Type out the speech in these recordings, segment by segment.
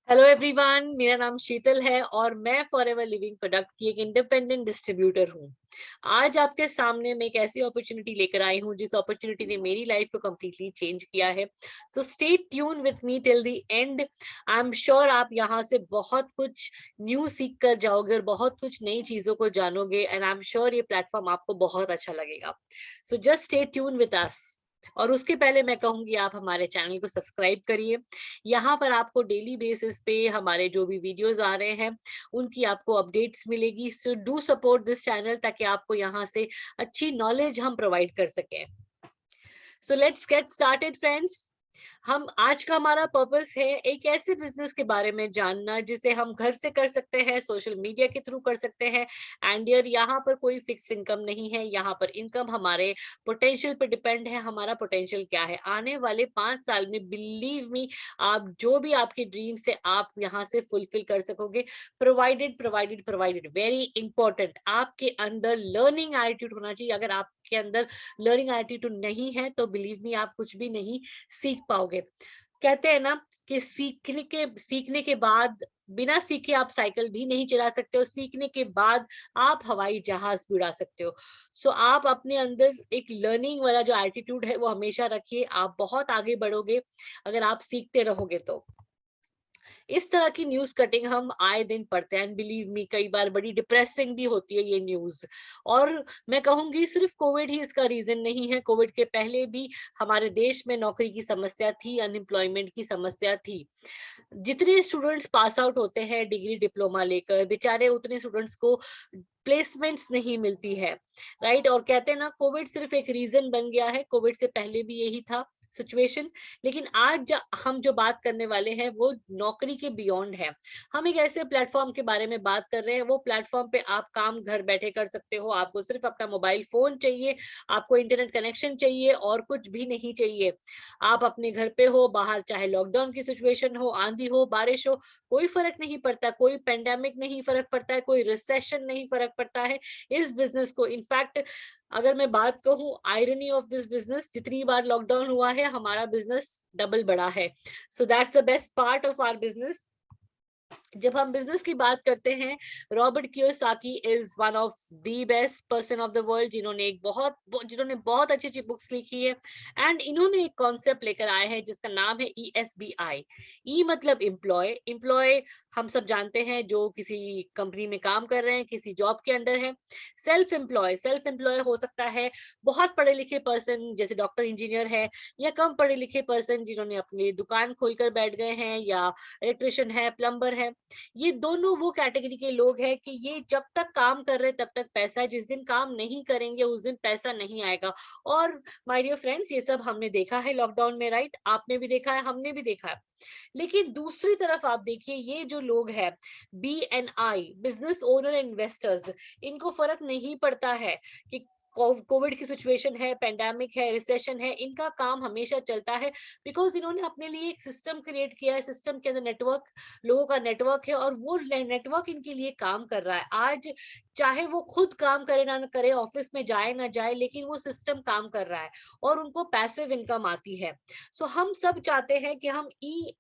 Hello everyone, मेरा नाम शीतल है और मैं फॉरएवर लिविंग प्रोडक्ट की एक इंडिपेंडेंट डिस्ट्रीब्यूटर हूँ। आज आपके सामने मैं एक ऐसी अपॉर्चुनिटी लेकर आई हूँ जिस अपॉर्चुनिटी ने मेरी लाइफ को कम्प्लीटली चेंज किया है। So stay tune with me till the end. I am sure आप यहाँ से बहुत कुछ न्यू सीख कर जाओगे और बहुत कुछ नई चीजों को जानोगे एंड आई एम श्योर ये प्लेटफॉर्म आपको बहुत अच्छा लगेगा। So just stay tune with us. और उसके पहले मैं कहूंगी आप हमारे चैनल को सब्सक्राइब करिए। यहाँ पर आपको डेली बेसिस पे हमारे जो भी वीडियोस आ रहे हैं उनकी आपको अपडेट्स मिलेगी। So do support this channel ताकि आपको यहाँ से अच्छी नॉलेज हम प्रोवाइड कर सकें। So let's get started friends. हम आज का हमारा पर्पस है एक ऐसे बिजनेस के बारे में जानना जिसे हम घर से कर सकते हैं, सोशल मीडिया के थ्रू कर सकते हैं। एंड यार यहाँ पर कोई फिक्स इनकम नहीं है, यहाँ पर इनकम हमारे पोटेंशियल पे डिपेंड है। हमारा पोटेंशियल क्या है आने वाले 5 साल में, बिलीव मी, आप जो भी आपके ड्रीम से आप यहाँ से फुलफिल कर सकोगे। Provided provided provided, very important, आपके अंदर लर्निंग एटीट्यूड होना चाहिए। अगर आपके अंदर लर्निंग एटीट्यूड नहीं है तो बिलीव मी आप कुछ भी नहीं सीख पाओगे। कहते हैं ना कि सीखने के बाद, बिना सीखे आप साइकिल भी नहीं चला सकते हो, सीखने के बाद आप हवाई जहाज भी उड़ा सकते हो। सो आप अपने अंदर एक लर्निंग वाला जो एटीट्यूड है वो हमेशा रखिए, आप बहुत आगे बढ़ोगे अगर आप सीखते रहोगे तो। इस तरह की न्यूज कटिंग हम आए दिन पढ़ते हैं, बिलीव मी कई बार बड़ी डिप्रेसिंग भी होती है ये न्यूज। और मैं कहूंगी सिर्फ कोविड ही इसका रीजन नहीं है, कोविड के पहले भी हमारे देश में नौकरी की समस्या थी, अनएम्प्लॉयमेंट की समस्या थी। जितने स्टूडेंट्स पास आउट होते हैं डिग्री डिप्लोमा लेकर, बेचारे उतने स्टूडेंट्स को प्लेसमेंट्स नहीं मिलती है, राइट। और कहते हैं ना कोविड सिर्फ एक रीजन बन गया है, कोविड से पहले भी यही था सिचुएशन। लेकिन आज हम जो बात करने वाले हैं वो नौकरी के बियॉन्ड है। हम एक ऐसे प्लेटफॉर्म के बारे में बात कर रहे हैं, वो प्लेटफॉर्म पे आप काम घर बैठे कर सकते हो। आपको सिर्फ अपना मोबाइल फोन चाहिए, आपको इंटरनेट कनेक्शन चाहिए और कुछ भी नहीं चाहिए। आप अपने घर पे हो, बाहर चाहे लॉकडाउन की सिचुएशन हो, आंधी हो, बारिश हो, कोई फर्क नहीं पड़ता, कोई पेंडेमिक नहीं फर्क पड़ता है, कोई रिसेशन नहीं फर्क पड़ता है इस बिजनेस को। इनफैक्ट अगर मैं बात कहूँ आयरनी ऑफ दिस बिजनेस, जितनी बार लॉकडाउन हुआ है हमारा बिजनेस डबल बढ़ा है। So that's the best part of our business. जब हम बिजनेस की बात करते हैं, Robert Kiyosaki is one of the best person of the world, जिन्होंने बहुत अच्छी अच्छी बुक्स लिखी है। एंड इन्होंने एक कॉन्सेप्ट लेकर आए हैं जिसका नाम है ESBI। ई मतलब एम्प्लॉय। एम्प्लॉय हम सब जानते हैं जो किसी कंपनी में काम कर रहे हैं, किसी जॉब के अंडर है। सेल्फ एम्प्लॉय हो सकता है बहुत पढ़े लिखे पर्सन जैसे डॉक्टर इंजीनियर है, या कम पढ़े लिखे पर्सन जिन्होंने अपनी दुकान खोलकर बैठ गए हैं, या इलेक्ट्रिशियन है, प्लम्बर है। ये दोनों वो कैटेगरी के लोग हैं कि ये जब तक काम कर रहे तब तक पैसा है, जिस दिन काम नहीं करेंगे उस दिन पैसा नहीं आएगा। और माय डियर फ्रेंड्स, ये सब हमने देखा है लॉकडाउन में, राइट। आपने भी देखा है, हमने भी देखा है। लेकिन दूसरी तरफ आप देखिए, ये जो लोग हैं BNI, बिजनेस ओनर इन्वेस्टर्स, इनको फर्क नहीं पड़ता है कि कोविड की सिचुएशन है, पेंडेमिक है, रिसेशन है, इनका काम हमेशा चलता है। बिकॉज इन्होंने अपने लिए एक सिस्टम क्रिएट किया है, सिस्टम के अंदर नेटवर्क, लोगों का नेटवर्क है और वो नेटवर्क इनके लिए काम कर रहा है। आज चाहे वो खुद काम करे ना करे, ऑफिस में जाए ना जाए, लेकिन वो सिस्टम काम कर रहा है और उनको पैसिव इनकम आती है। सो हम सब चाहते हैं कि हम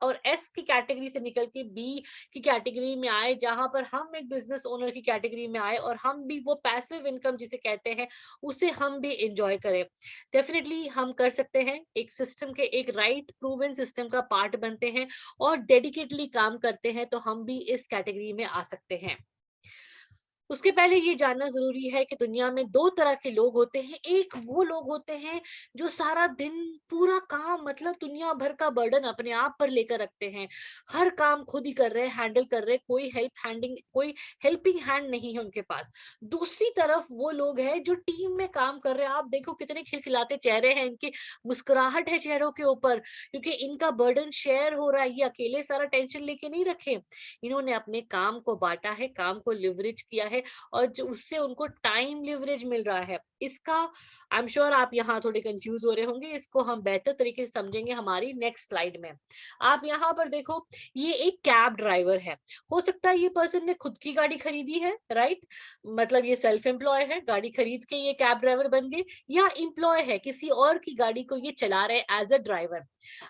और S की कैटेगरी से निकल के B की कैटेगरी में आए, जहां पर हम एक बिजनेस ओनर की कैटेगरी में आए और हम भी वो पैसिव इनकम जिसे कहते हैं उसे हम भी एंजॉय करें। डेफिनेटली हम कर सकते हैं, एक सिस्टम के, एक राइट प्रूवन सिस्टम का पार्ट बनते हैं और डेडिकेटली काम करते हैं तो हम भी इस कैटेगरी में आ सकते हैं। उसके पहले ये जानना जरूरी है कि दुनिया में दो तरह के लोग होते हैं। एक वो लोग होते हैं जो सारा दिन पूरा काम, मतलब दुनिया भर का बर्डन अपने आप पर लेकर रखते हैं, हर काम खुद ही कर रहे हैं, हैंडल कर रहे हैं, कोई हेल्पिंग हैंड नहीं है उनके पास। दूसरी तरफ वो लोग हैं जो टीम में काम कर रहे हैं। आप देखो कितने खिलखिलाते चेहरे हैं इनके, मुस्कुराहट है चेहरों के ऊपर, क्योंकि इनका बर्डन शेयर हो रहा है, ये अकेले सारा टेंशन लेके नहीं रखे। इन्होंने अपने काम को बांटा है, काम को लिवरेज किया है और जो उससे उनको टाइम लिवरेज मिल रहा है। इसका आई एम श्योर आप यहाँ थोड़े कंफ्यूज हो रहे होंगे, इसको हम बेहतर तरीके से समझेंगे हमारी नेक्स्ट स्लाइड में। आप यहाँ पर देखो, ये एक कैब ड्राइवर है। हो सकता है ये पर्सन ने खुद की गाड़ी खरीदी है, राइट, मतलब ये सेल्फ एम्प्लॉय है, गाड़ी खरीद के ये कैब ड्राइवर बन गए, या एम्प्लॉय है, किसी और की गाड़ी को ये चला रहे एज अ ड्राइवर।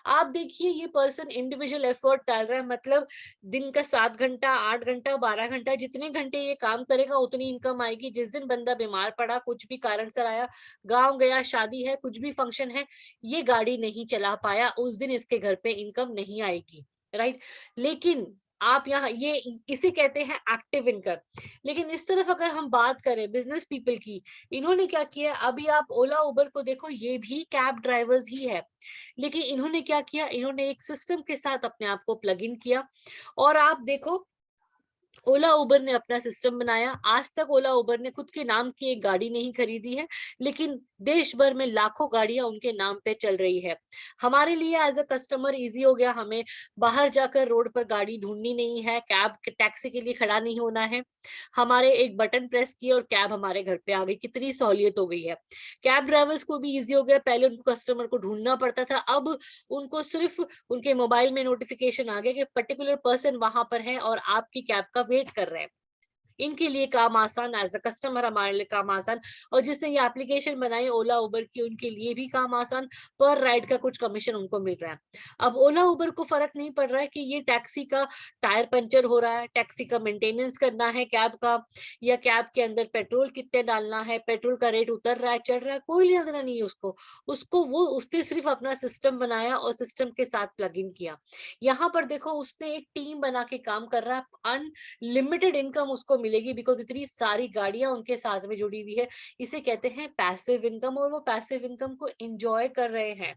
आप देखिए ये पर्सन इंडिविजुअल एफर्ट डाल रहा है, मतलब दिन का 7 घंटा, 8 घंटा, 12 घंटा, जितने घंटे ये काम करेगा उतनी इनकम आएगी। जिस दिन बंदा बीमार पड़ा, कुछ भी कारण से आया, गांव गया, शादी है, कुछ भी फंक्शन है, ये गाड़ी नहीं चला पाया, उस दिन इसके घर पे इनकम नहीं आएगी, राइट। लेकिन आप यहाँ ये इसे कहते हैं एक्टिव इनकम। लेकिन इस तरफ अगर हम बात करें बिजनेस पीपल की, इन्होंने क्या किया, अभी आप ओला उबर को देखो, ये भी कैब ड्राइवर्स ही है, लेकिन इन्होंने क्या किया, इन्होंने एक सिस्टम के साथ अपने आप को प्लग इन किया। और आप देखो ओला उबर ने अपना सिस्टम बनाया। आज तक ओला उबर ने खुद के नाम की एक गाड़ी नहीं खरीदी है, लेकिन देश भर में लाखों गाड़ियां उनके नाम पे चल रही है। हमारे लिए एज अ कस्टमर इजी हो गया, हमें बाहर जाकर रोड पर गाड़ी ढूंढनी नहीं है, कैब टैक्सी के लिए खड़ा नहीं होना है, हमारे एक बटन प्रेस किए और कैब हमारे घर पे आ गई। कितनी सहूलियत हो गई है। कैब ड्राइवर्स को भी इजी हो गया, पहले उनको कस्टमर को ढूंढना पड़ता था, अब उनको सिर्फ उनके मोबाइल में नोटिफिकेशन आ गया कि पर्टिकुलर पर्सन वहां पर है और आपकी कैब का वेट कर रहे हैं। इनके लिए काम आसान, एज अ कस्टमर हमारे लिए काम आसान। और जिसने ये एप्लीकेशन बनाई ओला उबर की, उनके लिए भी काम आसान, पर राइड का कुछ कमीशन उनको मिल रहा है। अब ओला उबर को फर्क नहीं पड़ रहा है कि ये टैक्सी का टायर पंचर हो रहा है, टैक्सी का मेंटेनेंस करना है कैब का, या कैब के अंदर पेट्रोल कितने डालना है, पेट्रोल का रेट उतर रहा है, चढ़ रहा है, कोई लेना देना नहीं है उसको। उसने सिर्फ अपना सिस्टम बनाया और सिस्टम के साथ प्लग इन किया। यहाँ पर देखो उसने एक टीम बना के काम कर रहा है, अनलिमिटेड इनकम उसको मिलेगी, बिकॉज इतनी सारी गाड़ियां उनके साथ में जुड़ी हुई है। इसे कहते हैं पैसिव इनकम, और वो पैसिव इनकम को एंजॉय कर रहे हैं।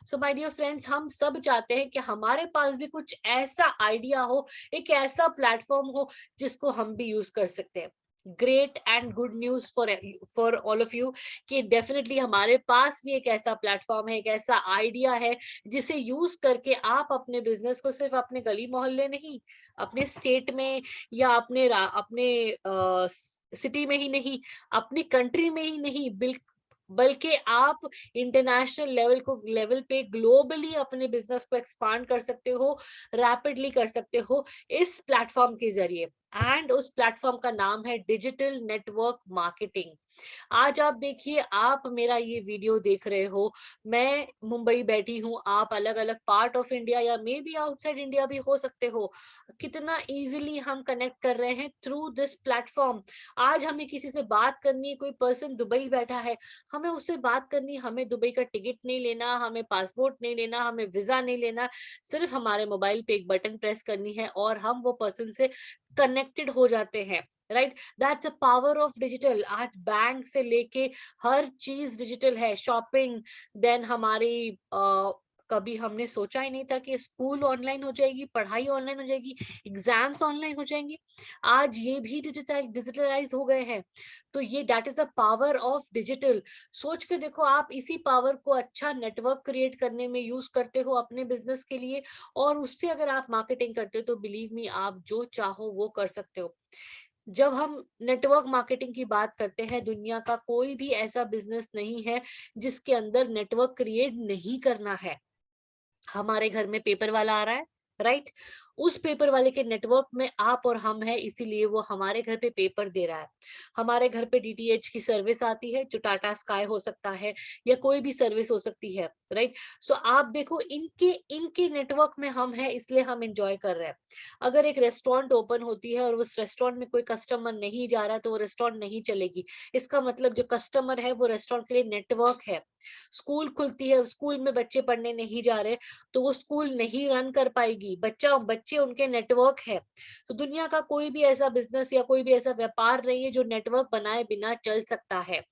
सो माय डियर फ्रेंड्स, हम सब चाहते हैं कि हमारे पास भी कुछ ऐसा आइडिया हो, एक ऐसा प्लेटफॉर्म हो जिसको हम भी यूज कर सकते हैं। Great and good news for all of you कि डेफिनेटली हमारे पास भी एक ऐसा प्लेटफॉर्म है, एक ऐसा आइडिया है, जिसे यूज करके आप अपने बिजनेस को सिर्फ अपने गली मोहल्ले नहीं, अपने स्टेट में या अपने सिटी में ही नहीं, अपनी कंट्री में ही नहीं, बल्कि आप इंटरनेशनल लेवल पे ग्लोबली अपने बिजनेस को एक्सपांड कर सकते हो, रैपिडली कर सकते हो इस प्लेटफॉर्म के जरिए। एंड उस प्लेटफॉर्म का नाम है डिजिटल नेटवर्क मार्केटिंग। आज आप देखिए, आप मेरा ये वीडियो देख रहे हो, मैं मुंबई बैठी हूँ, आप अलग अलग पार्ट ऑफ इंडिया या मे बी आउटसाइड इंडिया भी हो सकते हो। कितना इजीली हम कनेक्ट कर रहे हैं थ्रू दिस प्लेटफॉर्म। आज हमें किसी से बात करनी है, कोई पर्सन दुबई बैठा है, हमें उससे बात करनी, हमें दुबई का टिकट नहीं लेना, हमें पासपोर्ट नहीं लेना, हमें वीजा नहीं लेना, सिर्फ हमारे मोबाइल पे एक बटन प्रेस करनी है और हम वो पर्सन से कनेक्टेड हो जाते हैं, right. That's a power of digital. आज बैंक से लेके हर चीज डिजिटल है, शॉपिंग, देन हमारी कभी हमने सोचा ही नहीं था कि स्कूल ऑनलाइन हो जाएगी, पढ़ाई ऑनलाइन हो जाएगी, एग्जाम्स ऑनलाइन हो जाएंगे, आज ये भी डिजिटलाइज हो गए हैं। तो ये that is the power of digital. सोच के देखो, आप इसी पावर को अच्छा नेटवर्क क्रिएट करने में यूज करते हो अपने बिजनेस के लिए, और उससे अगर आप मार्केटिंग करते हो तो बिलीव मी, आप जो चाहो वो कर सकते हो। जब हम नेटवर्क मार्केटिंग की बात करते हैं, दुनिया का कोई भी ऐसा बिजनेस नहीं है जिसके अंदर नेटवर्क क्रिएट नहीं करना है। हमारे घर में पेपर वाला आ रहा है, राइट, उस पेपर वाले के नेटवर्क में आप और हम है, इसीलिए वो हमारे घर पे पेपर दे रहा है। हमारे घर पे डीटीएच की सर्विस आती है, जो टाटा स्काई हो सकता है या कोई भी सर्विस हो सकती है, राइट। सो आप देखो, इनके इनके नेटवर्क में हम है, इसलिए हम इंजॉय कर रहे हैं। अगर एक रेस्टोरेंट ओपन होती है और उस रेस्टोरेंट में कोई कस्टमर नहीं जा रहा, तो वो रेस्टोरेंट नहीं चलेगी। इसका मतलब जो कस्टमर है वो रेस्टोरेंट के लिए नेटवर्क है। स्कूल खुलती है, स्कूल में बच्चे पढ़ने नहीं जा रहे, तो वो स्कूल नहीं रन कर पाएगी, बच्चे उनके नेटवर्क है। तो दुनिया का कोई भी ऐसा बिजनेस या कोई भी ऐसा व्यापार नहीं है जो नेटवर्क बनाए बिना चल सकता है।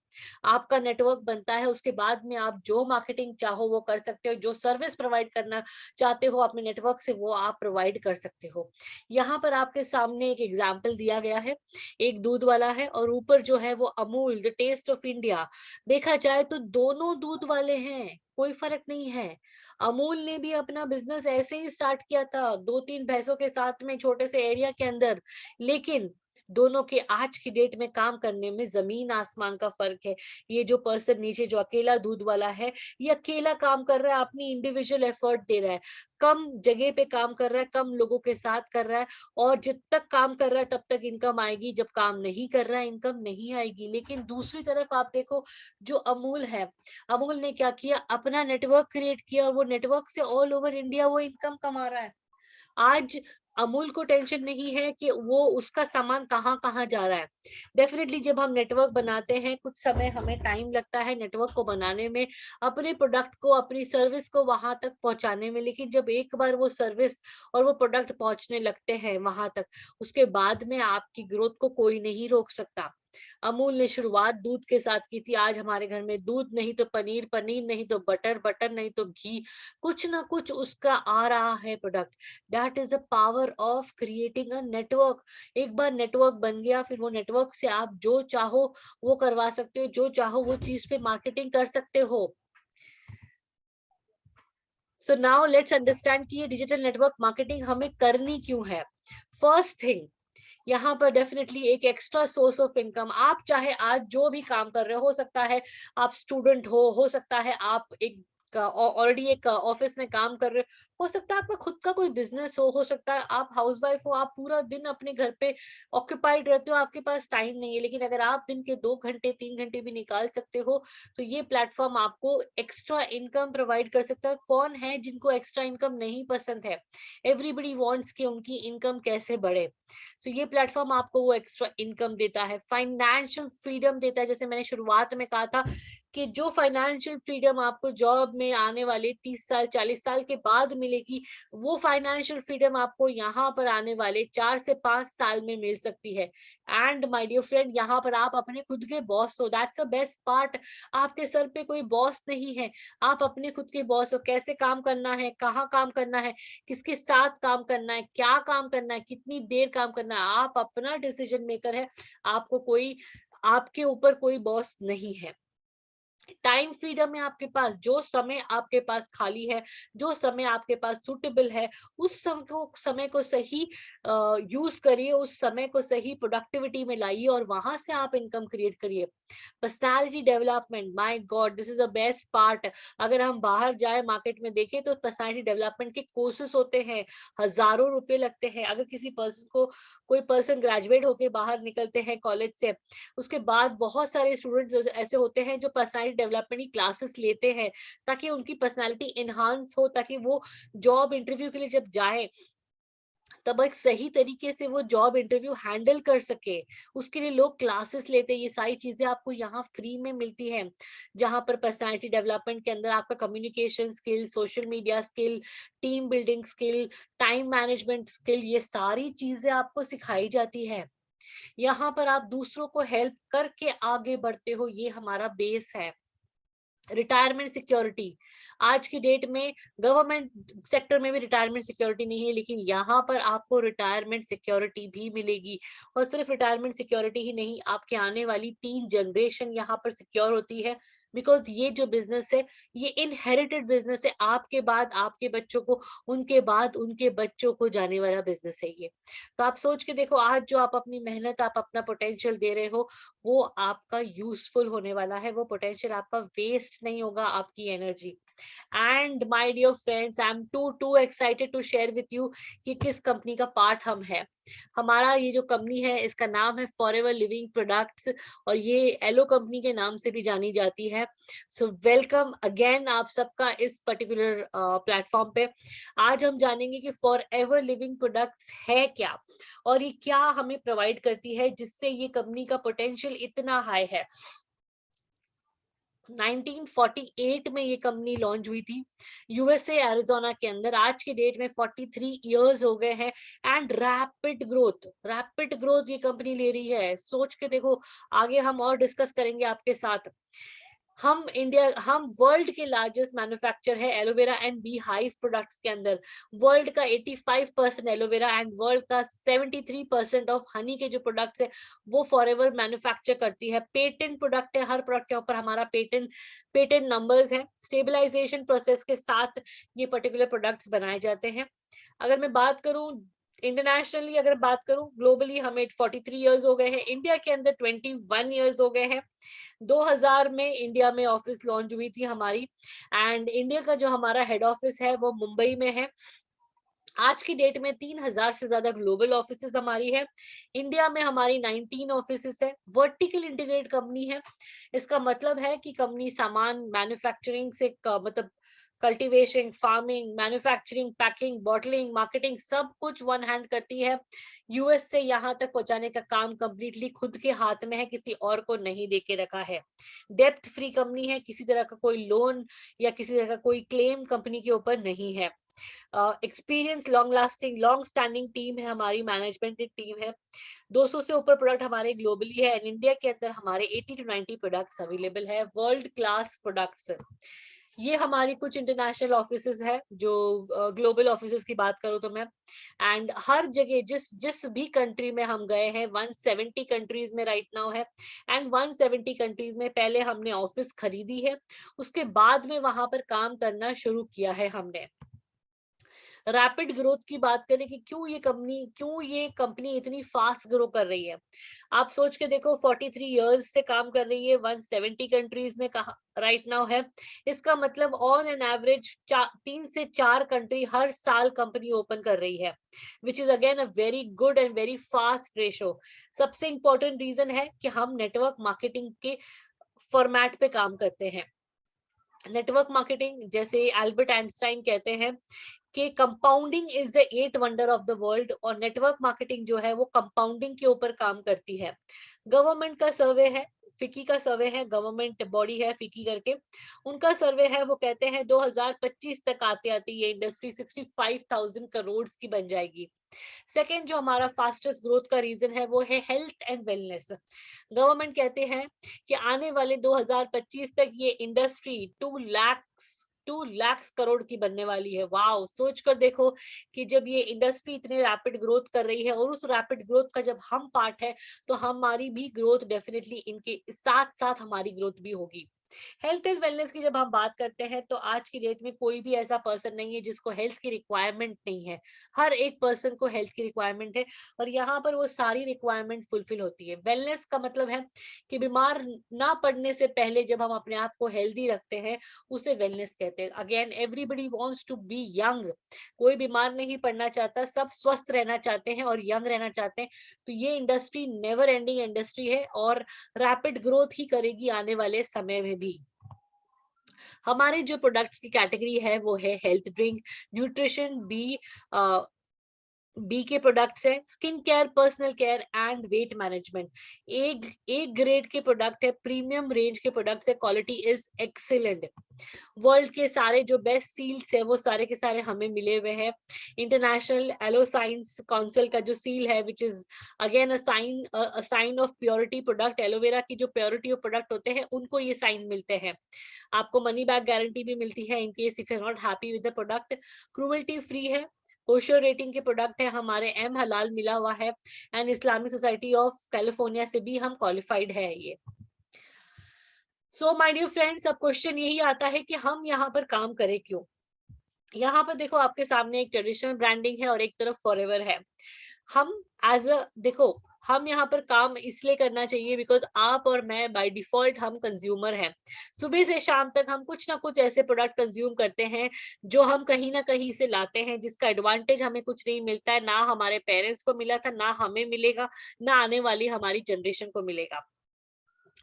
आपका नेटवर्क बनता है, उसके बाद में आप जो मार्केटिंग चाहो वो कर सकते हो, जो सर्विस प्रोवाइड करना चाहते हो अपने नेटवर्क से वो आप प्रोवाइड कर सकते हो। यहाँ पर आपके सामने एक एग्जाम्पल दिया गया है, एक दूध वाला है और ऊपर जो है वो Amul the taste of India. देखा जाए तो दोनों दूध वाले हैं, कोई फर्क नहीं है। अमूल ने भी अपना बिजनेस ऐसे ही स्टार्ट किया था, 2-3 भैंसों के साथ में छोटे से एरिया के अंदर, लेकिन दोनों के आज की डेट में काम करने में जमीन आसमान का फर्क है। ये जो पर्सन नीचे जो अकेला दूध वाला है, ये अकेला काम कर रहा है, अपनी इंडिविजुअल एफर्ट दे रहा है, कम जगह पे काम कर रहा है, कम लोगों के साथ कर रहा है, और जब तक काम कर रहा है तब तक इनकम आएगी, जब काम नहीं कर रहा है इनकम नहीं आएगी। लेकिन दूसरी तरफ आप देखो, जो अमूल है, अमूल ने क्या किया, अपना नेटवर्क क्रिएट किया, और वो नेटवर्क से ऑल ओवर इंडिया वो इनकम कमा रहा है। आज अमूल को टेंशन नहीं है कि वो उसका सामान कहाँ कहाँ जा रहा है। डेफिनेटली जब हम नेटवर्क बनाते हैं, कुछ समय हमें टाइम लगता है नेटवर्क को बनाने में, अपने प्रोडक्ट को, अपनी सर्विस को वहां तक पहुंचाने में, लेकिन जब एक बार वो सर्विस और वो प्रोडक्ट पहुंचने लगते हैं वहां तक, उसके बाद में आपकी ग्रोथ को कोई नहीं रोक सकता। अमूल ने शुरुआत दूध के साथ की थी, आज हमारे घर में दूध नहीं तो पनीर, पनीर नहीं तो बटर, बटर नहीं तो घी, कुछ ना कुछ उसका आ रहा है product. That is the power of creating a network. एक बार नेटवर्क बन गया, फिर वो नेटवर्क से आप जो चाहो वो करवा सकते हो, जो चाहो वो चीज पे मार्केटिंग कर सकते हो। सो नाउ लेट्स अंडरस्टैंड कि ये डिजिटल नेटवर्क मार्केटिंग हमें करनी क्यों है। फर्स्ट थिंग, यहाँ पर डेफिनेटली एक एक्स्ट्रा सोर्स ऑफ इनकम। आप चाहे आज जो भी काम कर रहे हो सकता है आप स्टूडेंट हो सकता है आप एक ऑलरेडी एक ऑफिस में काम कर रहे हो सकता है आपका खुद का कोई बिजनेस हो सकता है आप हाउसवाइफ हो, आप पूरा दिन अपने घर पे ऑक्यूपाइड रहते हो, आपके पास टाइम नहीं है, लेकिन अगर आप दिन के 2 घंटे 3 घंटे भी निकाल सकते हो तो ये प्लेटफॉर्म आपको एक्स्ट्रा इनकम प्रोवाइड कर सकता है। कौन है जिनको एक्स्ट्रा इनकम नहीं पसंद है? एवरीबडी वांट्स कि उनकी इनकम कैसे बढ़े। सो ये प्लेटफॉर्म आपको वो एक्स्ट्रा इनकम देता है, फाइनेंशियल फ्रीडम देता है। जैसे मैंने शुरुआत में कहा था कि जो फाइनेंशियल फ्रीडम आपको जॉब में आने वाले 30 साल 40 साल के बाद मिलेगी, वो फाइनेंशियल फ्रीडम आपको यहाँ पर आने वाले 4 से 5 साल में मिल सकती है। एंड माय डियर फ्रेंड, यहाँ पर आप अपने खुद के बॉस हो, दैट्स द बेस्ट पार्ट। आपके सर पे कोई बॉस नहीं है, आप अपने खुद के बॉस हो। कैसे काम करना है, कहाँ काम करना है, किसके साथ काम करना है, क्या काम करना है, कितनी देर काम करना है, आप अपना डिसीजन मेकर है। आपको कोई, आपके ऊपर कोई बॉस नहीं है। टाइम फ्रीडम है आपके पास, जो समय आपके पास खाली है, जो समय आपके पास सुटेबल है, उस समय को सही यूज करिए, उस समय को सही प्रोडक्टिविटी में लाइए और वहां से आप इनकम क्रिएट करिए। Personality development, my God this is the best part. अगर हम बाहर जाए मार्केट में देखें तो पर्सनालिटी डेवलपमेंट के कोर्सेस होते हैं, हजारों रुपए लगते हैं। अगर किसी पर्सन को, कोई पर्सन ग्रेजुएट होके बाहर निकलते हैं कॉलेज से, उसके बाद बहुत सारे स्टूडेंट्स ऐसे होते हैं जो पर्सनालिटी डेवलपमेंट की क्लासेस लेते हैं ताकि उनकी पर्सनालिटी एनहांस हो, ताकि वो जॉब इंटरव्यू के लिए जब जाए तब एक सही तरीके से वो जॉब इंटरव्यू हैंडल कर सके। उसके लिए लोग क्लासेस लेते हैं। ये सारी चीजें आपको यहाँ फ्री में मिलती है, जहां पर पर्सनालिटी डेवलपमेंट के अंदर आपका communication skill, social media skill, team building skill, time management skill, ये सारी चीजें आपको सिखाई जाती है। यहाँ पर आप दूसरों को हेल्प करके आगे बढ़ते हो, ये हमारा बेस है। रिटायरमेंट सिक्योरिटी, आज की डेट में गवर्नमेंट सेक्टर में भी रिटायरमेंट सिक्योरिटी नहीं है, लेकिन यहाँ पर आपको रिटायरमेंट सिक्योरिटी भी मिलेगी। और सिर्फ रिटायरमेंट सिक्योरिटी ही नहीं, आपके आने वाली 3 जनरेशन यहाँ पर सिक्योर होती है। बिकॉज ये जो बिजनेस है ये इनहेरिटेड बिजनेस है, आपके बाद आपके बच्चों को, उनके बाद उनके बच्चों को जाने वाला बिजनेस है ये। तो आप सोच के देखो, आज जो आप अपनी मेहनत, आप अपना पोटेंशियल दे रहे हो, वो आपका यूजफुल होने वाला है, वो पोटेंशियल आपका वेस्ट नहीं होगा, आपकी energy. And my dear friends, I am too excited to share with you कि किस कंपनी का पार्ट हम है। हमारा ये जो कंपनी है इसका नाम है फॉरएवर लिविंग प्रोडक्ट्स, और ये एलो कंपनी के नाम से भी जानी जाती है। सो वेलकम अगेन आप सबका इस पर्टिकुलर प्लेटफॉर्म पे। आज हम जानेंगे कि फॉरएवर लिविंग प्रोडक्ट्स है क्या और ये क्या हमें प्रोवाइड करती है, जिससे ये कंपनी का पोटेंशियल इतना हाई है। 1948 में ये कंपनी लॉन्च हुई थी यूएसए एरिजोना के अंदर। आज के डेट में 43 इयर्स हो गए हैं एंड रैपिड ग्रोथ ये कंपनी ले रही है। सोच के देखो, आगे हम और डिस्कस करेंगे आपके साथ। हम वर्ल्ड के लार्जेस्ट मैन्युफैक्चर है aloe vera and bee hive products के अंदर। वर्ल्ड का 85% एलोवेरा एंड वर्ल्ड का 73% ऑफ हनी के जो प्रोडक्ट्स है वो फॉरएवर मैन्युफैक्चर करती है। पेटेंट प्रोडक्ट है, हर प्रोडक्ट के ऊपर हमारा पेटेंट नंबर्स है। स्टेबलाइजेशन प्रोसेस के साथ ये पर्टिकुलर प्रोडक्ट्स बनाए जाते हैं। अगर मैं बात करूं इंटरनेशनली अगर बात करूं, ग्लोबली हमें 43 इयर्स हो गए हैं, इंडिया के अंदर 21 इयर्स हो गए हैं। 2000 में इंडिया में ऑफिस लॉन्च हुई थी हमारी, एंड इंडिया का जो हमारा हेड ऑफिस है वो मुंबई में है। आज की डेट में 3000 से ज्यादा ग्लोबल ऑफिसेज हमारी है। इंडिया में हमारी 19 ऑफिसेज है। वर्टिकल इंटीग्रेटेड कंपनी है। इसका मतलब है कि कंपनी सामान मैन्युफैक्चरिंग से मतलब cultivation, farming, manufacturing, packing, bottling, marketing सब कुछ वन हैंड करती है। यूएस से यहाँ तक पहुंचाने का काम कंप्लीटली खुद के हाथ में है, किसी और को नहीं दे के रखा है। डेप्थ फ्री कंपनी है, किसी तरह का कोई लोन या किसी तरह का कोई क्लेम कंपनी के ऊपर नहीं है। Experience, long lasting, long standing team है हमारी, मैनेजमेंट टीम है। 200 से ऊपर प्रोडक्ट हमारे ग्लोबली है, एंड इंडिया के अंदर हमारे 80 to 90 प्रोडक्ट्स अवेलेबल है, वर्ल्ड क्लास प्रोडक्ट्स। ये हमारी कुछ इंटरनेशनल ऑफिसेज है, जो ग्लोबल ऑफिसेज की बात करूं तो मैं, एंड हर जगह जिस जिस भी कंट्री में हम गए हैं, 170 कंट्रीज में राइट नाउ है, एंड 170 कंट्रीज में पहले हमने ऑफिस खरीदी है, उसके बाद में वहां पर काम करना शुरू किया है हमने। रैपिड ग्रोथ की बात करें कि क्यों ये कंपनी इतनी फास्ट ग्रो कर रही है, आप सोच के देखो, 43 इयर्स से काम कर रही है, 170 कंट्रीज में कहा राइट नाउ है। इसका मतलब ऑन एन एवरेज 3 से 4 कंट्री हर साल कंपनी ओपन कर रही है, which is again a very good and very fast ratio. सबसे इंपॉर्टेंट रीजन है कि हम नेटवर्क मार्केटिंग के फॉर्मेट पे काम करते हैं। नेटवर्क मार्केटिंग, जैसे एल्बर्ट आइंस्टाइन कहते हैं कि compounding is the 8 wonder of the world, और नेटवर्क मार्केटिंग जो है वो कंपाउंडिंग के ऊपर काम करती है। गवर्नमेंट का सर्वे है, फिकी का सर्वे है, गवर्नमेंट बॉडी है फिकी करके, उनका सर्वे है, वो कहते हैं 2025 तक आते आते ये इंडस्ट्री 65,000 करोड़ की बन जाएगी। सेकेंड जो हमारा फास्टेस्ट ग्रोथ का रीजन है वो है हेल्थ एंड वेलनेस। गवर्नमेंट कहते हैं कि आने वाले 2025 तक ये इंडस्ट्री 2 लाख करोड़ की बनने वाली है। वाओ, सोच कर देखो कि जब ये इंडस्ट्री इतने रैपिड ग्रोथ कर रही है, और उस रैपिड ग्रोथ का जब हम पार्ट है, तो हमारी भी ग्रोथ डेफिनेटली इनके साथ साथ हमारी ग्रोथ भी होगी। हेल्थ एंड वेलनेस की जब हम बात करते हैं, तो आज की डेट में कोई भी ऐसा पर्सन नहीं है जिसको हेल्थ की रिक्वायरमेंट नहीं है। हर एक पर्सन को हेल्थ की रिक्वायरमेंट है, और यहाँ पर वो सारी रिक्वायरमेंट फुलफिल होती है। वेलनेस का मतलब है कि बीमार ना पड़ने से पहले जब हम अपने आप को हेल्दी रखते हैं, उसे वेलनेस कहते हैं। Again, everybody wants to be young, कोई बीमार नहीं पड़ना चाहता, सब स्वस्थ रहना चाहते हैं और यंग रहना चाहते हैं। तो ये इंडस्ट्री नेवर एंडिंग इंडस्ट्री है, और रैपिड ग्रोथ ही करेगी आने वाले समय में भी। हमारे जो प्रोडक्ट्स की कैटेगरी है वो है हेल्थ ड्रिंक, न्यूट्रिशन, बी के प्रोडक्ट्स है, skin care, personal care and weight management. एक ग्रेड के प्रोडक्ट है, प्रीमियम रेंज के प्रोडक्ट्स है, क्वालिटी इज एक्सीलेंट। वर्ल्ड के सारे जो बेस्ट सील्स है वो सारे के सारे हमें मिले हुए हैं। इंटरनेशनल एलो साइंस काउंसिल का जो सील है, which is again a sign of purity product. Aloe vera की जो प्योरिटी ऑफ प्रोडक्ट होते हैं उनको ये साइन मिलते हैं। आपको मनी बैक गारंटी भी मिलती है in case if you are not happy with the product. Cruelty free है, कोशर रेटिंग के प्रोडक्ट है हमारे, एम हलाल मिला हुआ है, and Islamic society of California से भी हम क्वालिफाइड है ये। सो माय डियर फ्रेंड्स, अब क्वेश्चन यही आता है कि हम यहाँ पर काम करें क्यों। यहाँ पर देखो, आपके सामने एक ट्रेडिशनल ब्रांडिंग है और एक तरफ फॉरएवर है। हम एज अ देखो, हम यहाँ पर काम इसलिए करना चाहिए बिकॉज आप और मैं बाय डिफॉल्ट हम कंज्यूमर हैं। सुबह से शाम तक हम कुछ ना कुछ ऐसे प्रोडक्ट कंज्यूम करते हैं जो हम कहीं ना कहीं से लाते हैं, जिसका एडवांटेज हमें कुछ नहीं मिलता है, ना हमारे पेरेंट्स को मिला था, ना हमें मिलेगा, ना आने वाली हमारी जनरेशन को मिलेगा।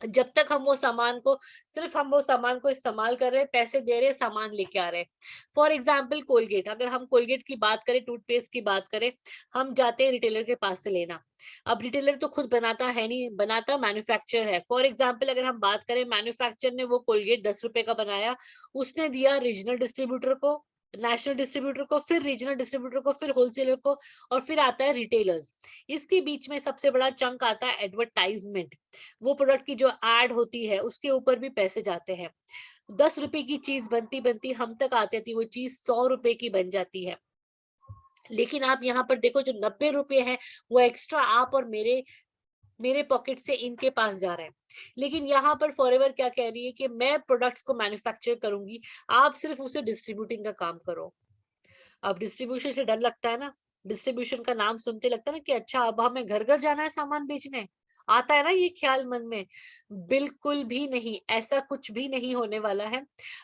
जब तक हम वो सामान को सिर्फ हम वो सामान को इस्तेमाल कर रहे हैं, पैसे दे रहे हैं, सामान लेके आ रहे हैं। फॉर एग्जाम्पल कोलगेट, अगर हम कोलगेट की बात करें, टूथपेस्ट की बात करें, हम जाते हैं रिटेलर के पास से लेना। अब रिटेलर तो खुद बनाता है नहीं, बनाता मैन्युफैक्चर है। फॉर एग्जाम्पल अगर हम बात करें, मैन्युफैक्चर ने वो कोलगेट 10 रुपए का बनाया, उसने दिया रीजनल डिस्ट्रीब्यूटर को, नेशनल डिस्ट्रीब्यूटर को, फिर रीजनल डिस्ट्रीब्यूटर को, फिर होलसेलर को, और फिर आता है रिटेलर्स। इसके बीच में सबसे बड़ा चंक आता है एडवर्टाइजमेंट। वो प्रोडक्ट की जो एड होती है उसके ऊपर भी पैसे जाते हैं। 10 रुपए की चीज बनती बनती हम तक आती थी वो चीज 100 रुपए की बन जाती है। लेकिन आप यहाँ पर देखो, जो 90 रुपए है वो एक्स्ट्रा आप और मेरे पॉकेट से इनके पास जा रहा है। लेकिन यहाँ पर फॉरएवर क्या कह रही है कि मैं प्रोडक्ट्स को मैन्युफैक्चर करूंगी, आप सिर्फ उसे डिस्ट्रीब्यूटिंग का काम करो। अब डिस्ट्रीब्यूशन से डर लगता है ना, डिस्ट्रीब्यूशन का नाम सुनते लगता है ना कि अच्छा अब हमें घर घर जाना है सामान बेचने, आता है ना ये ख्याल मन में। बिल्कुल भी नहीं, ऐसा कुछ भी नहीं होने वाला है।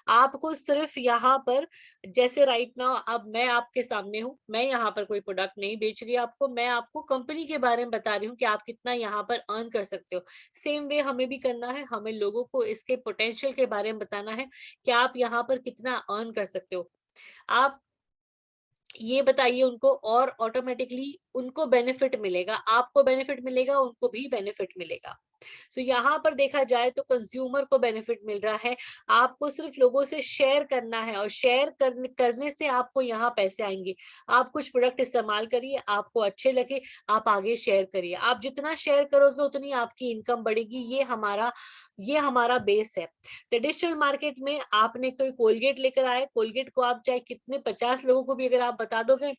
आपको सिर्फ यहाँ पर, जैसे राइट नाउ अब मैं आपके सामने हूँ, मैं यहाँ पर कोई प्रोडक्ट नहीं बेच रही आपको, मैं आपको कंपनी के बारे में बता रही हूँ कि आप कितना यहाँ पर अर्न कर सकते हो। सेम वे हमें भी करना है, हमें लोगों को इसके पोटेंशियल के बारे में बताना है कि आप यहाँ पर कितना अर्न कर सकते हो। आप ये बताइए उनको और ऑटोमेटिकली उनको बेनिफिट मिलेगा, आपको बेनिफिट मिलेगा, उनको भी बेनिफिट मिलेगा। सो यहाँ पर देखा जाए तो कंज्यूमर को बेनिफिट मिल रहा है। आपको सिर्फ लोगों से शेयर करना है और शेयर करने से आपको यहाँ पैसे आएंगे। आप कुछ प्रोडक्ट इस्तेमाल करिए, आपको अच्छे लगे, आप आगे शेयर करिए। आप जितना शेयर करोगे उतनी आपकी इनकम बढ़ेगी। ये हमारा बेस है। ट्रेडिशनल मार्केट में आपने कोई कोलगेट लेकर आए, कोलगेट को आप चाहे कितने 50 लोगों को भी अगर आप बता दोगे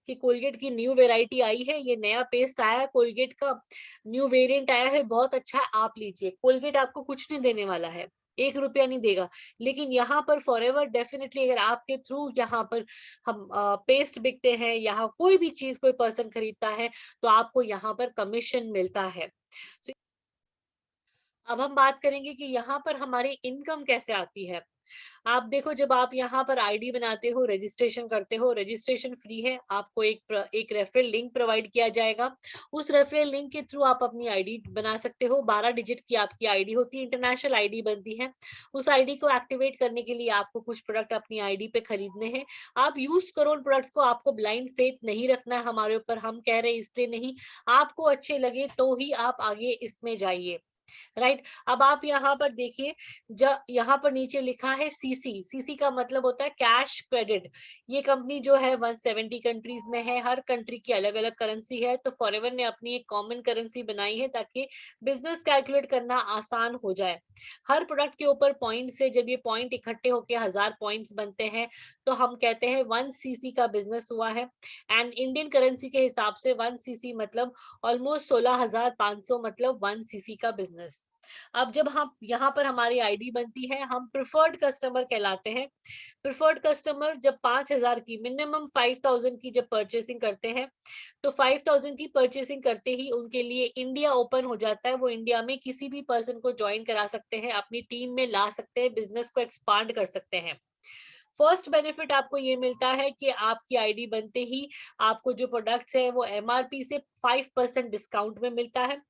कि कोलगेट की न्यू वेराइटी आई है, ये नया पेस्ट आया है, कोलगेट का न्यू वेरिएंट आया है, बहुत अच्छा है, आप लीजिए। कोलगेट आपको कुछ नहीं देने वाला है, 1 रुपया नहीं देगा। लेकिन यहाँ पर फॉरएवर डेफिनेटली अगर आपके थ्रू यहाँ पर हम पेस्ट बिकते हैं, यहाँ कोई भी चीज कोई पर्सन खरीदता है तो आपको यहाँ पर कमीशन मिलता है। So, अब हम बात करेंगे कि यहाँ पर हमारी इनकम कैसे आती है। आप देखो, जब आप यहाँ पर आईडी बनाते हो, रजिस्ट्रेशन करते हो, रजिस्ट्रेशन फ्री है, आपको एक रेफरल लिंक प्रोवाइड किया जाएगा। उस रेफरल लिंक के थ्रू आप अपनी आईडी बना सकते हो। 12 डिजिट की आपकी आईडी होती है, इंटरनेशनल आईडी बनती है। उस आईडी को एक्टिवेट करने के लिए आपको कुछ प्रोडक्ट अपनी आईडी पे खरीदने हैं। आप यूज करो उन प्रोडक्ट्स को, आपको ब्लाइंड फेथ नहीं रखना है हमारे ऊपर, हम कह रहे हैं इसलिए नहीं, आपको अच्छे लगे तो ही आप आगे इसमें जाइए। राइट, अब आप यहाँ पर देखिए, जब यहाँ पर नीचे लिखा है सीसी, सीसी का मतलब होता है कैश क्रेडिट। ये कंपनी जो है 170 कंट्रीज में है, हर कंट्री की अलग अलग करेंसी है। तो फॉरएवर ने अपनी एक कॉमन करेंसी बनाई है ताकि बिजनेस कैलकुलेट करना आसान हो जाए। हर प्रोडक्ट के ऊपर पॉइंट से जब ये पॉइंट इकट्ठे होकर 1000 पॉइंट्स बनते हैं तो हम कहते हैं 1 सीसी का बिजनेस हुआ है। एंड इंडियन करेंसी के हिसाब से 1 सीसी मतलब ऑलमोस्ट 16,500, मतलब 1 सीसी का बिजनेस। अब जब हम यहाँ पर हमारी आईडी बनती है, हम प्रिफर्ड कस्टमर कहलाते हैं। प्रिफर्ड कस्टमर जब 5,000 की, मिनिमम 5,000 की जब परचेसिंग करते हैं, तो 5,000 की परचेसिंग करते ही उनके लिए इंडिया ओपन हो जाता है। वो इंडिया में किसी भी पर्सन को ज्वाइन करा सकते हैं, अपनी टीम में ला सकते हैं, बिजनेस को एक्सपांड कर सकते हैं। फर्स्ट बेनिफिट आपको ये मिलता है कि आपकी आईडी बनते ही आपको जो प्रोडक्ट्स है वो एमआरपी से 5% डिस्काउंट में मिलता है।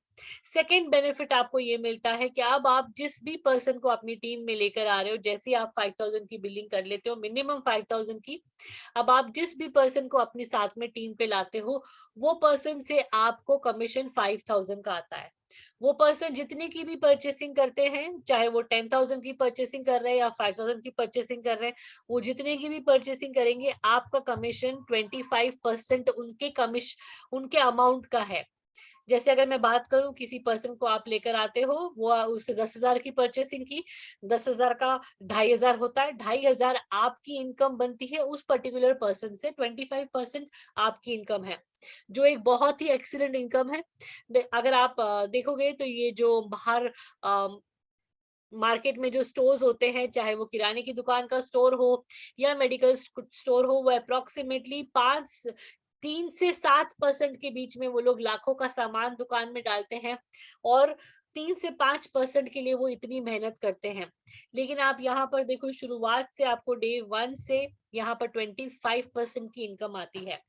सेकेंड बेनिफिट आपको ये मिलता है कि अब आप जिस भी पर्सन को अपनी टीम में लेकर आ रहे हो, जैसे आप 5,000 की बिलिंग कर लेते हो, मिनिमम 5,000 की, अब आप जिस भी पर्सन को अपने साथ में टीम पे लाते हो, वो पर्सन से आपको कमीशन 5,000 का आता है। वो पर्सन जितनी की भी परचेसिंग करते हैं, चाहे वो 10,000 की परचेसिंग कर रहे हैं या 5,000 की परचेसिंग कर रहे हैं, वो जितने की भी परचेसिंग करेंगे, आपका कमीशन 25% उनके अमाउंट का है। जैसे अगर मैं बात करूं, किसी पर्सन को आप लेकर आते हो, वो उससे 10,000 की परचेसिंग की, 10,000 का 2,500 होता है, 2,500 आपकी इनकम बनती है। उस पर्टिकुलर पर्सन से 25% आपकी इनकम है, जो एक बहुत ही एक्सीलेंट इनकम है। अगर आप देखोगे तो ये जो बाहर मार्केट में जो स्टोर्स होते हैं, चाहे वो किराने की दुकान का स्टोर हो या मेडिकल स्टोर हो, वो अप्रोक्सीमेटली 3 से 7% के बीच में वो लोग लाखों का सामान दुकान में डालते हैं, और 3 से 5% के लिए वो इतनी मेहनत करते हैं। लेकिन आप यहाँ पर देखो, शुरुआत से आपको डे 1 से यहाँ पर 25% की इनकम आती है।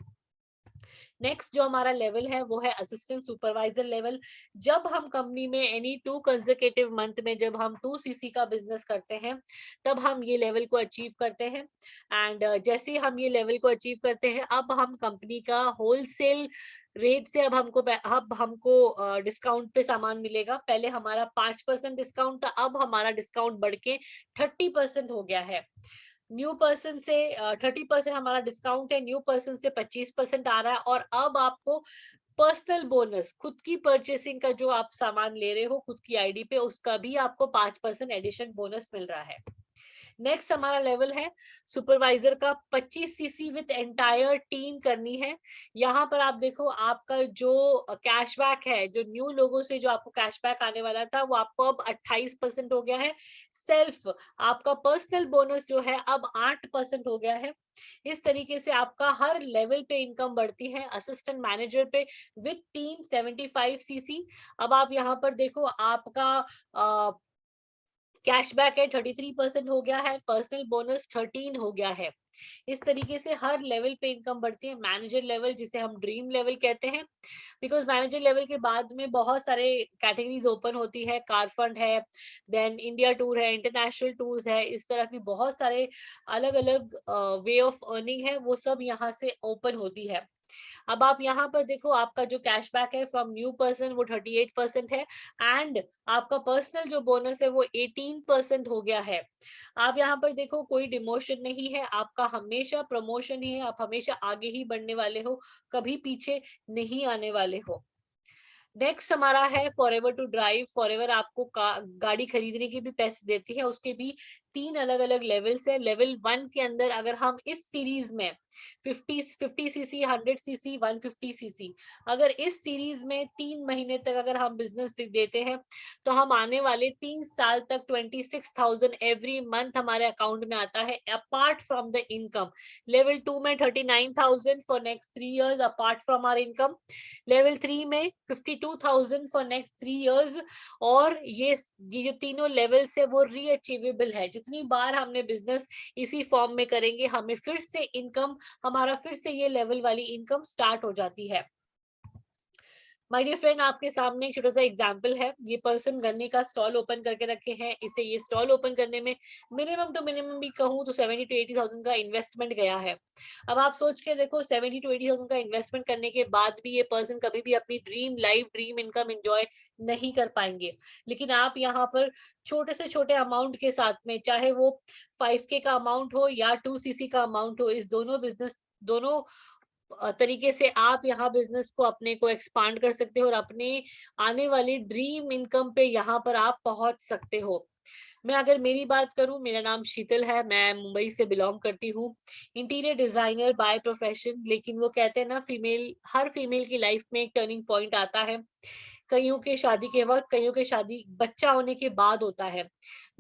नेक्स्ट जो हमारा लेवल है वो है असिस्टेंट सुपरवाइजर लेवल। जब हम कंपनी में एनी 2 कंसेक्यूटिव मंथ में जब हम 2 सीसी का बिजनेस करते हैं, तब हम ये लेवल को अचीव करते हैं। एंड जैसे हम ये लेवल को अचीव करते हैं, अब हम कंपनी का होलसेल रेट से अब हमको डिस्काउंट पे सामान मिलेगा। पहले हमारा 5% डिस्काउंट था, अब हमारा डिस्काउंट बढ़ के 30% हो गया है। न्यू पर्सन से 30% हमारा डिस्काउंट है, न्यू पर्सन से 25% आ रहा है। और अब आपको पर्सनल बोनस, खुद की परचेसिंग का जो आप सामान ले रहे हो खुद की आईडी पे, उसका भी आपको 5% एडिशन बोनस मिल रहा है। नेक्स्ट हमारा लेवल है सुपरवाइजर का, 25 सीसी विद एंटायर टीम करनी है। यहाँ पर आप देखो, आपका जो कैशबैक है, जो न्यू लोगों से जो आपको कैशबैक आने वाला था, वो आपको अब 28% हो गया है। सेल्फ, आपका पर्सनल बोनस जो है अब 8% हो गया है। इस तरीके से आपका हर लेवल पे इनकम बढ़ती है। असिस्टेंट मैनेजर पे विद टीम 75 सीसी। अब आप यहाँ पर देखो, आपका कैशबैक है 33% हो गया है, पर्सनल बोनस 13 हो गया है। इस तरीके से हर लेवल पे इनकम बढ़ती है। मैनेजर लेवल, जिसे हम ड्रीम लेवल कहते हैं, बिकॉज मैनेजर लेवल के बाद में बहुत सारे कैटेगरीज ओपन होती है। कार फंड है, देन इंडिया टूर है, इंटरनेशनल टूर्स है, इस तरह की बहुत सारे अलग अलग वे ऑफ अर्निंग है, वो सब यहाँ से ओपन होती है। अब आप यहाँ पर देखो, आपका जो कैशबैक है फ्रॉम न्यू पर्सन वो 38% है, एंड आपका पर्सनल जो बोनस है वो 18% हो गया है। आप यहाँ पर देखो, कोई डिमोशन नहीं है, आपका हमेशा प्रमोशन ही है, आप हमेशा आगे ही बढ़ने वाले हो, कभी पीछे नहीं आने वाले हो। नेक्स्ट हमारा है फॉरएवर टू ड्राइव। फॉरएवर आपको गाड़ी खरीदने के भी पैसे देती है, उसके भी 3 अलग अलग लेवल्स है। लेवल 1 के अंदर अगर हम इस सीरीज में 50 सीसी, 100 सीसी, 150 सीसी, अगर इस सीरीज में 3 महीने तक अगर हम बिजनेस देते हैं, तो हम आने वाले 3 साल तक 26,000 एवरी मंथ हमारे अकाउंट में आता है, apart from the income. Level 2 में 39,000 for next 3 years apart from our income. Level 3 में 52,000 फॉर नेक्स्ट 3 इयर्स। और ये जो तीनों लेवल्स है वो रीअचीवेबल है। जितनी बार हमने बिजनेस इसी फॉर्म में करेंगे, हमें फिर से इनकम, हमारा फिर से ये लेवल वाली इनकम स्टार्ट हो जाती है। माय डियर फ्रेंड, आपके सामने एक छोटा सा एग्जांपल है। ये पर्सन गन्ने का स्टॉल ओपन करके रखे हैं। इसे ये स्टॉल ओपन करने में मिनिमम टू मिनिमम भी कहूँ तो 70 to 80,000 का इन्वेस्टमेंट गया है। अब आप सोच के देखो, 70 to 80,000 का इन्वेस्टमेंट करने के बाद भी ये पर्सन कभी भी अपनी dream life, dream income enjoy नहीं कर पाएंगे। लेकिन आप यहाँ पर छोटे से छोटे अमाउंट के साथ में, चाहे वो 5K का अमाउंट हो या 2cc का अमाउंट हो, इस दोनों बिजनेस, दोनों तरीके से आप यहाँ बिजनेस को अपने को एक्सपांड कर सकते हो और अपने आने वाली ड्रीम इनकम पे यहाँ पर आप पहुंच सकते हो। मैं अगर मेरी बात करूं, मेरा नाम शीतल है, मैं मुंबई से बिलोंग करती हूँ, इंटीरियर डिजाइनर बाय प्रोफेशन। लेकिन वो कहते हैं ना, फीमेल, हर फीमेल की लाइफ में एक टर्निंग पॉइंट आता है। कईयों के शादी के वक्त, कईयों के शादी बच्चा होने के बाद होता है।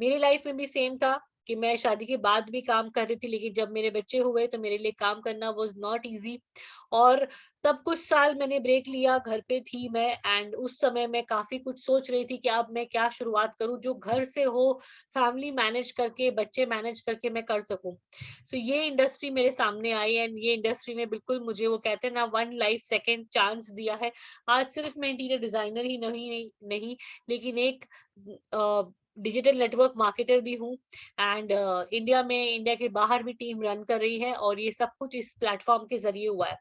मेरी लाइफ में भी सेम था कि मैं शादी के बाद भी काम कर रही थी, लेकिन जब मेरे बच्चे हुए तो मेरे लिए काम करना वाज नॉट इजी। और तब कुछ साल मैंने ब्रेक लिया, घर पे थी मैं, एंड उस समय मैं काफी कुछ सोच रही थी कि अब मैं क्या शुरुआत करूं जो घर से हो, फैमिली मैनेज करके, बच्चे मैनेज करके मैं कर सकूं। सो ये इंडस्ट्री मेरे सामने आई, एंड ये इंडस्ट्री ने बिल्कुल मुझे, वो कहते हैं ना, वन लाइफ सेकेंड चांस दिया है। आज सिर्फ मैं इंटीरियर डिजाइनर ही नहीं, लेकिन एक डिजिटल नेटवर्क मार्केटर भी हूँ, एंड इंडिया में, इंडिया के बाहर भी टीम रन कर रही है, और ये सब कुछ इस प्लेटफॉर्म के जरिए हुआ है।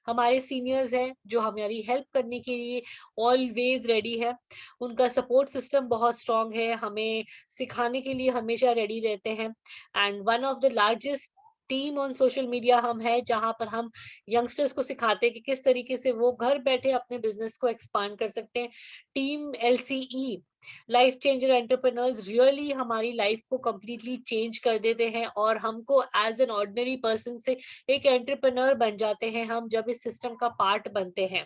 हमारे सीनियर्स हैं जो हमारी हेल्प करने के लिए ऑलवेज रेडी है, उनका सपोर्ट सिस्टम बहुत स्ट्रांग है, हमें सिखाने के लिए हमेशा रेडी रहते हैं। And one of the largest team on social media हम है, जहां पर हम यंगस्टर्स को सिखाते हैं कि किस तरीके से वो घर बैठे अपने बिजनेस को एक्सपांड कर सकते हैं। Team LCE, life changer entrepreneurs, really हमारी लाइफ को कंप्लीटली चेंज कर देते हैं, और हमको एज एन ऑर्डिनरी पर्सन से एक एंटरप्रेन्योर बन जाते हैं हम, जब इस सिस्टम का पार्ट बनते हैं।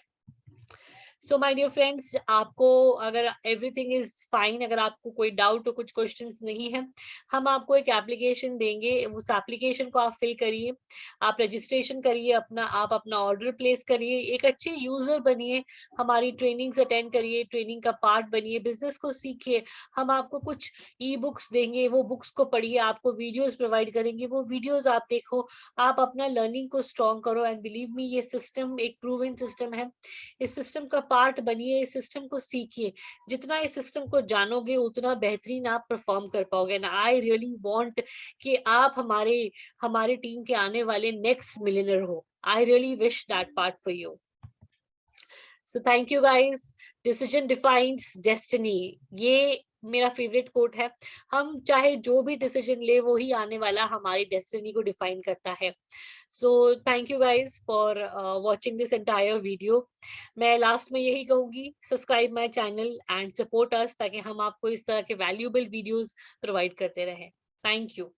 सो माय डियर फ्रेंड्स, आपको अगर एवरीथिंग इज फाइन, अगर आपको कोई डाउट हो, कुछ क्वेश्चंस नहीं है, हम आपको एक एप्लीकेशन देंगे। उस एप्लीकेशन को आप फिल करिए, आप रजिस्ट्रेशन करिए अपना, आप अपना ऑर्डर प्लेस करिए, एक अच्छे यूजर बनिए, हमारी ट्रेनिंग्स अटेंड करिए, ट्रेनिंग का पार्ट बनिए, बिजनेस को सीखिए। हम आपको कुछ ई बुक्स देंगे, वो बुक्स को पढ़िए, आपको वीडियोस प्रोवाइड करेंगे, वो वीडियोस आप देखो, आप अपना लर्निंग को स्ट्रॉन्ग करो। एंड बिलीव मी, ये सिस्टम एक प्रूवन सिस्टम है। इस सिस्टम का पार्ट बनिए, इस सिस्टम को सीखिए। जितना इस सिस्टम को जानोगे, उतना बेहतरीन आप परफॉर्म कर पाओगे। ना, आई रियली वांट कि आप हमारे हमारे टीम के आने वाले नेक्स्ट मिलियनर हो। I really wish that part for you. So thank you guys. Decision defines destiny, ये मेरा फेवरेट कोट है। हम चाहे जो भी डिसीजन ले, वो ही आने वाला हमारी डेस्टिनी को डिफाइन करता है। So thank you guys for watching this entire video. मैं लास्ट में यही कहूंगी, subscribe my channel and support us, ताकि हम आपको इस तरह के वैल्यूएबल वीडियोस प्रोवाइड करते रहें। Thank you.